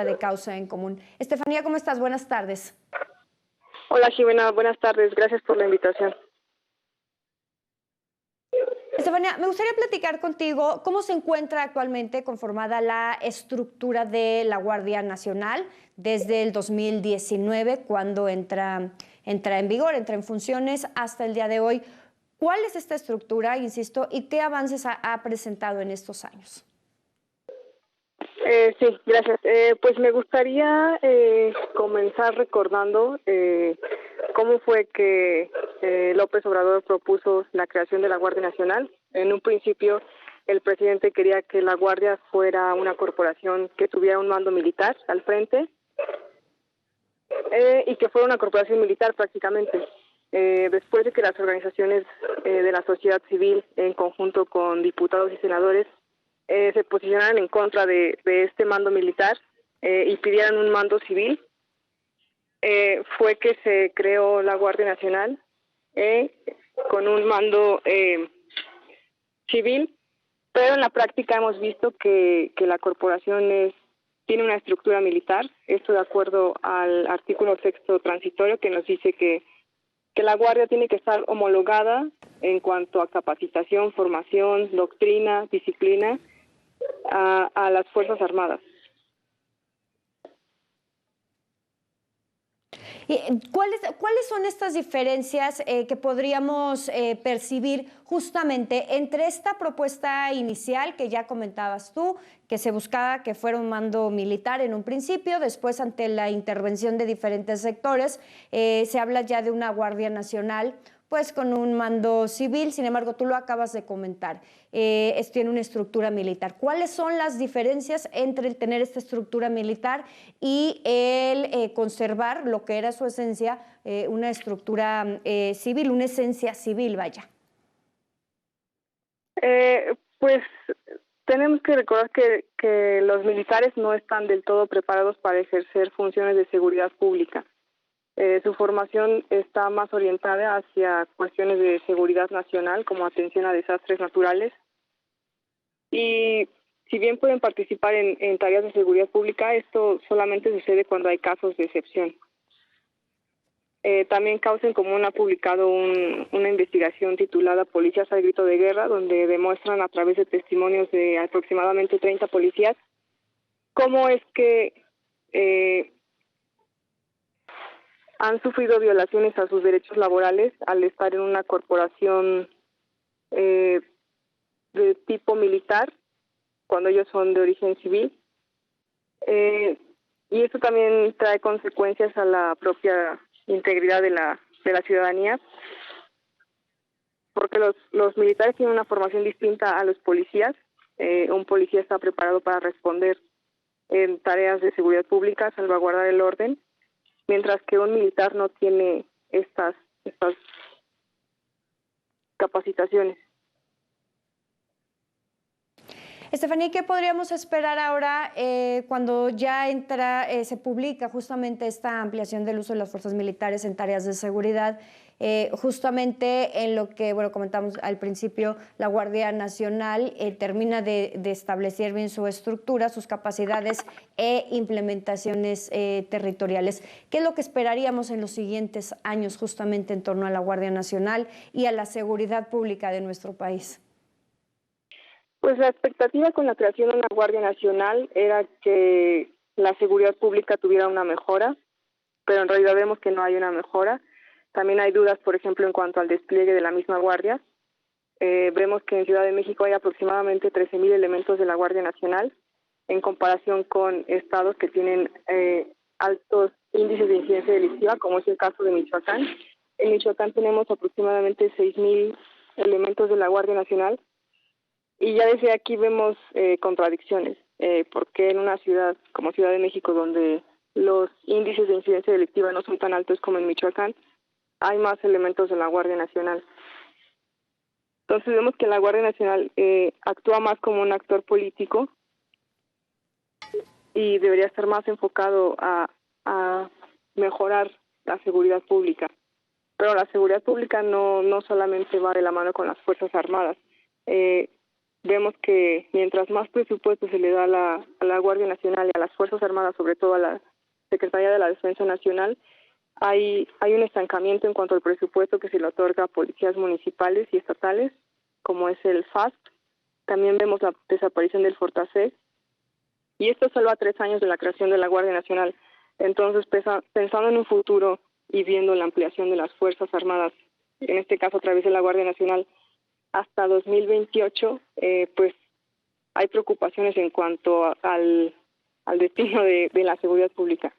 de Causa en Común. Estefanía, ¿cómo estás? Buenas tardes. Hola Jimena, buenas tardes, gracias por la invitación. Estefanía, me gustaría platicar contigo cómo se encuentra actualmente conformada la estructura de la Guardia Nacional desde el 2019, cuando entra en vigor, entra en funciones hasta el día de hoy. ¿Cuál es esta estructura, insisto, y qué avances ha presentado en estos años? Sí, gracias. Pues me gustaría comenzar recordando cómo fue que López Obrador propuso la creación de la Guardia Nacional. En un principio, el presidente quería que la Guardia fuera una corporación que tuviera un mando militar al frente y que fuera una corporación militar prácticamente. Después de que las organizaciones de la sociedad civil, en conjunto con diputados y senadores, se posicionaran en contra de este mando militar y pidieran un mando civil, fue que se creó la Guardia Nacional con un mando civil, pero en la práctica hemos visto que la corporación tiene una estructura militar, esto de acuerdo al artículo 6º transitorio, que nos dice que la Guardia tiene que estar homologada en cuanto a capacitación, formación, doctrina, disciplina a las Fuerzas Armadas. ¿Y cuáles son estas diferencias que podríamos percibir justamente entre esta propuesta inicial que ya comentabas tú, que se buscaba que fuera un mando militar en un principio, después ante la intervención de diferentes sectores, se habla ya de una Guardia Nacional, pues con un mando civil? Sin embargo, tú lo acabas de comentar, tiene una estructura militar. ¿Cuáles son las diferencias entre el tener esta estructura militar y el conservar lo que era su esencia, una estructura civil, una esencia civil, vaya? Pues tenemos que recordar que los militares no están del todo preparados para ejercer funciones de seguridad pública. Su formación está más orientada hacia cuestiones de seguridad nacional, como atención a desastres naturales. Y si bien pueden participar en tareas de seguridad pública, esto solamente sucede cuando hay casos de excepción. También Causa en Común ha publicado una investigación titulada Policías al grito de guerra, donde demuestran a través de testimonios de aproximadamente 30 policías cómo es que han sufrido violaciones a sus derechos laborales al estar en una corporación de tipo militar, cuando ellos son de origen civil. Y esto también trae consecuencias a la propia integridad de la ciudadanía, porque los militares tienen una formación distinta a los policías. Un policía está preparado para responder en tareas de seguridad pública, salvaguardar el orden, mientras que un militar no tiene estas capacitaciones. Estefanía, ¿qué podríamos esperar ahora cuando ya se publica justamente esta ampliación del uso de las fuerzas militares en tareas de seguridad? Justamente en lo que, bueno, comentamos al principio, la Guardia Nacional termina de establecer bien su estructura, sus capacidades e implementaciones territoriales. ¿Qué es lo que esperaríamos en los siguientes años justamente en torno a la Guardia Nacional y a la seguridad pública de nuestro país? Pues la expectativa con la creación de una Guardia Nacional era que la seguridad pública tuviera una mejora, pero en realidad vemos que no hay una mejora. También hay dudas, por ejemplo, en cuanto al despliegue de la misma Guardia. Vemos que en Ciudad de México hay aproximadamente 13,000 elementos de la Guardia Nacional, en comparación con estados que tienen altos índices de incidencia delictiva, como es el caso de Michoacán. En Michoacán tenemos aproximadamente 6,000 elementos de la Guardia Nacional, y ya desde aquí vemos contradicciones, porque en una ciudad como Ciudad de México, donde los índices de incidencia delictiva no son tan altos como en Michoacán, hay más elementos de la Guardia Nacional. Entonces vemos que la Guardia Nacional actúa más como un actor político y debería estar más enfocado a mejorar la seguridad pública. Pero la seguridad pública no solamente va de la mano con las Fuerzas Armadas. vemos que mientras más presupuesto se le da a la Guardia Nacional y a las Fuerzas Armadas, sobre todo a la Secretaría de la Defensa Nacional, hay un estancamiento en cuanto al presupuesto que se le otorga a policías municipales y estatales, como es el FAST. También vemos la desaparición del Fortaseg, y esto solo a 3 años de la creación de la Guardia Nacional. Entonces, pensando en un futuro y viendo la ampliación de las Fuerzas Armadas, en este caso a través de la Guardia Nacional, hasta 2028, pues hay preocupaciones en cuanto al destino de la seguridad pública.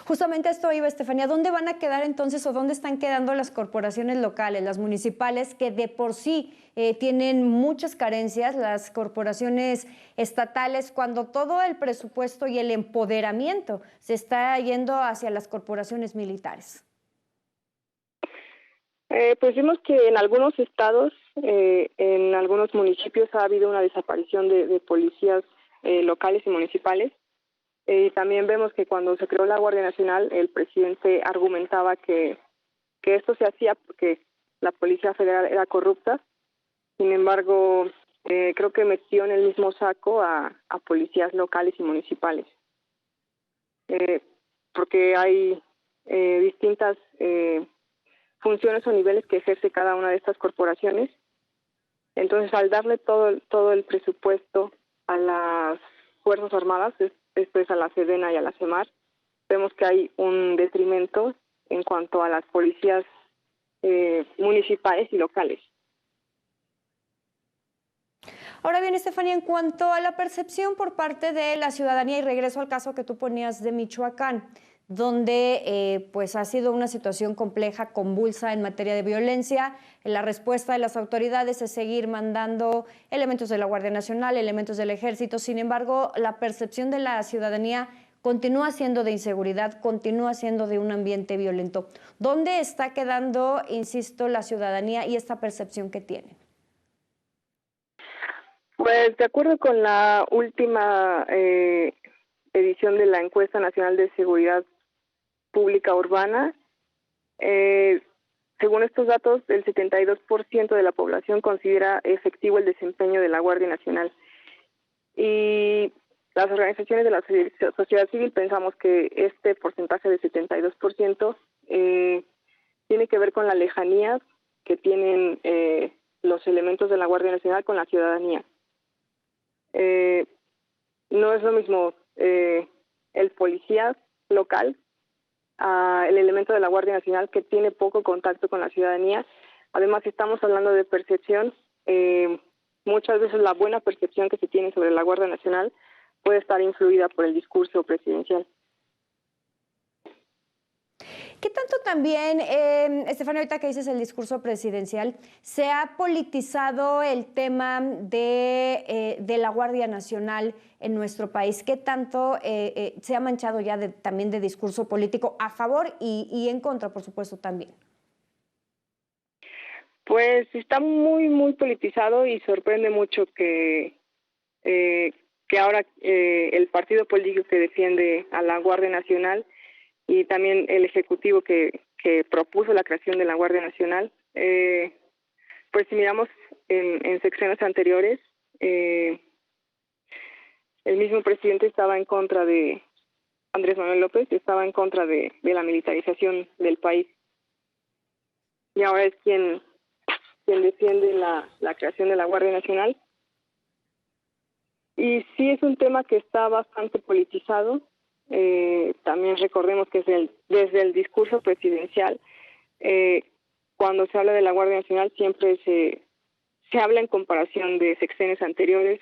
Justamente esto iba, Estefanía. ¿Dónde van a quedar entonces o dónde están quedando las corporaciones locales, las municipales, que de por sí tienen muchas carencias, las corporaciones estatales, cuando todo el presupuesto y el empoderamiento se está yendo hacia las corporaciones militares? Pues vimos que en algunos estados, en algunos municipios ha habido una desaparición de policías locales y municipales. También vemos que cuando se creó la Guardia Nacional, el presidente argumentaba que esto se hacía porque la Policía Federal era corrupta. Sin embargo, creo que metió en el mismo saco a policías locales y municipales, porque hay distintas funciones o niveles que ejerce cada una de estas corporaciones. Entonces, al darle todo el presupuesto a las Fuerzas Armadas, esto es a la Sedena y a la Semar, vemos que hay un detrimento en cuanto a las policías municipales y locales. Ahora bien, Estefanía, en cuanto a la percepción por parte de la ciudadanía, y regreso al caso que tú ponías de Michoacán, donde pues ha sido una situación compleja, convulsa en materia de violencia. La respuesta de las autoridades es seguir mandando elementos de la Guardia Nacional, elementos del Ejército. Sin embargo, la percepción de la ciudadanía continúa siendo de inseguridad, continúa siendo de un ambiente violento. ¿Dónde está quedando, insisto, la ciudadanía y esta percepción que tienen? Pues de acuerdo con la última edición de la Encuesta Nacional de Seguridad Pública Urbana, según estos datos, el 72% de la población considera efectivo el desempeño de la Guardia Nacional. Y las organizaciones de la sociedad civil pensamos que este porcentaje de 72% tiene que ver con la lejanía que tienen los elementos de la Guardia Nacional con la ciudadanía. No es lo mismo el policía local el elemento de la Guardia Nacional, que tiene poco contacto con la ciudadanía. Además, estamos hablando de percepción. Muchas veces la buena percepción que se tiene sobre la Guardia Nacional puede estar influida por el discurso presidencial. ¿Qué tanto también, Estefanía, ahorita que dices el discurso presidencial, se ha politizado el tema de la Guardia Nacional en nuestro país? ¿Qué tanto se ha manchado ya también de discurso político a favor y en contra, por supuesto, también? Pues está muy, muy politizado y sorprende mucho que ahora el partido político que defiende a la Guardia Nacional y también el Ejecutivo que propuso la creación de la Guardia Nacional, pues si miramos en sexenios anteriores, el mismo presidente estaba en contra de Andrés Manuel López, estaba en contra de la militarización del país. Y ahora es quien defiende la creación de la Guardia Nacional. Y sí es un tema que está bastante politizado. También recordemos que desde el discurso presidencial, cuando se habla de la Guardia Nacional siempre se habla en comparación de sexenios anteriores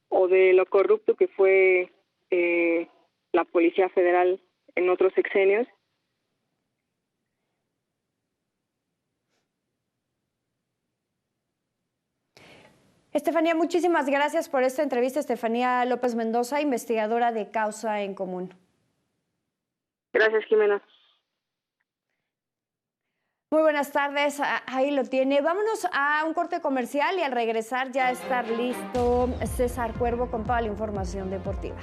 o de lo corrupto que fue la Policía Federal en otros sexenios. Estefanía, muchísimas gracias por esta entrevista. Estefanía López Mendoza, investigadora de Causa en Común. Gracias, Jimena. Muy buenas tardes, ahí lo tiene. Vámonos a un corte comercial y al regresar ya estar listo César Cuervo con toda la información deportiva.